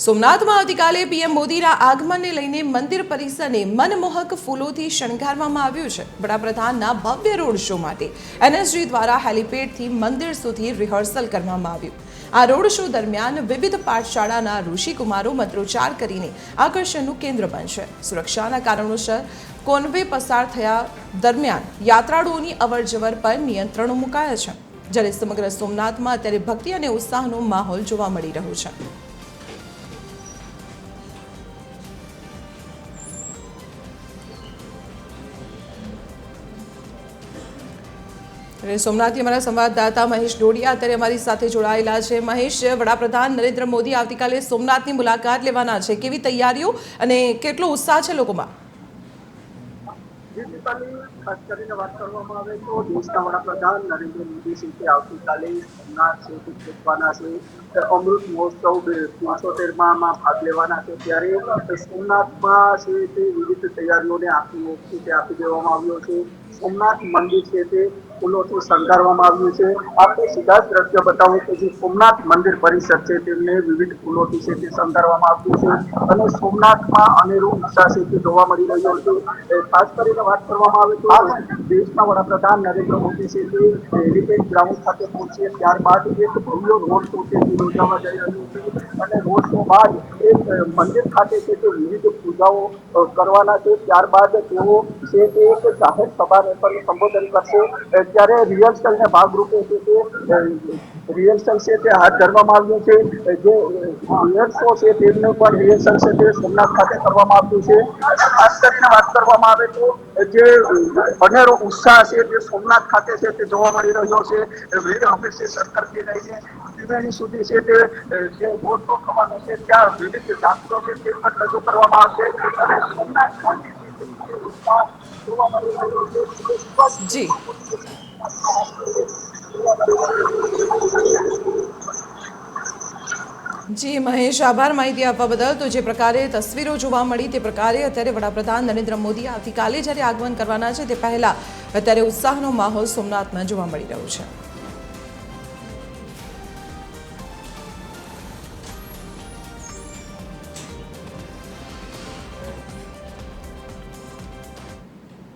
સોમનાથમાં આવતીકાલે પીએમ મોદીના આગમનને લઈને મંદિર પરિસરને મનમોહક ફૂલોથી શણગારવામાં આવ્યું છે। વડાપ્રધાનના ભવ્ય રોડ શો માટે એનએસજી દ્વારા હેલિપેડથી મંદિર સુધી રિહર્સલ કરવામાં આવ્યું। આ રોડ શો દરમિયાન વિવિધ પાઠશાળાના ઋષિકુમારો મંત્રોચ્ચાર કરીને આકર્ષણનું કેન્દ્ર બનશે। સુરક્ષાના કારણોસર કોનવે પસાર થયા દરમિયાન યાત્રાળુઓની અવરજવર પર નિયંત્રણો મુકાયા છે, જ્યારે સમગ્ર સોમનાથમાં અત્યારે ભક્તિ અને ઉત્સાહનો માહોલ જોવા મળી રહ્યો છે। સોમનાથથી અમારા સંવાદદાતા મહેશ ડોડિયા અત્યારે અમારી સાથે જોડાયેલા છે। મહેશ, વડાપ્રધાન નરેન્દ્ર મોદી આવતીકાલે સોમનાથની મુલાકાત લેવાના છે, કેવી તૈયારીઓ અને કેટલો ઉત્સાહ છે લોકોમાં? ખાસ કરીને વાત કરવામાં આવે તો દેશના વડાપ્રધાન નરેન્દ્ર મોદી છે આવતીકાલે સોમનાથ છે પહોંચવાના છે। અમૃત મહોત્સવ 75માં ભાગ લેવાના છે, ત્યારે સોમનાથમાં છે તે વિવિધ તૈયારીઓને આપી દેવામાં આવ્યો છે। સોમનાથ મંદિર છે તે ફૂલોથી શણગારવામાં આવ્યું છે। આપણે સીધા જ દ્રશ્ય બતાવું કે જે સોમનાથ મંદિર પરિસર છે તેમને વિવિધ ફૂલોથી છે તે શણગારવામાં આવ્યું છે અને સોમનાથમાં અનેરો ઉત્સાહ છે તે જોવા મળી રહ્યો છે। ખાસ કરીને વાત કરવામાં આવે તો દેશના વડાપ્રધાન નરેન્દ્ર મોદી છે તે હેલિપેડ ગ્રાઉન્ડ ખાતે પહોંચે ત્યારબાદ એક ભવ્ય રોડ શો છે તે યોજવામાં જઈ રહ્યું છે અને રોડ શો બાદ એક મંદિર ખાતે છે તે વિવિધ પૂજાઓ કરવાના છે। ત્યારબાદ તેઓ છે તે એક જાહેર સભાને પણ સંબોધન કરશે, ત્યારે રિહર્સલના ભાગરૂપે છે તે રિહર્સલ છે તે હાથ ધરવામાં આવ્યું છે। જે રિહર્સો છે તેમનું પણ રિહર્સલ છે તે સોમનાથ ખાતે કરવામાં આવ્યું છે। ખાસ કરીને વાત કરવામાં આવે તો જે અનેરો ઉત્સાહ છે તે સોમનાથ ખાતે છે તે જોવા મળી રહ્યો છે। વિવિધ ઓફિસથી સરકારથી લઈને ત્રિવેણી સુધી છે તે જે રોડ શો થવાનો છે ત્યાં વિવિધ જાત્રો છે તે પણ રજૂ કરવામાં આવશે અને સોમનાથ ખાતે ઉત્સાહ જોવા મળી રહ્યો છે। જી જી મહેશ, આભાર માહિતી આપવા બદલ। તો જે પ્રકારે તસવીરો જોવા મળી તે પ્રકારે અત્યારે વડાપ્રધાન નરેન્દ્ર મોદી આવતીકાલે જ્યારે આગમન કરવાના છે તે પહેલા અત્યારે ઉત્સાહનો માહોલ સોમનાથમાં જોવા મળી રહ્યો છે।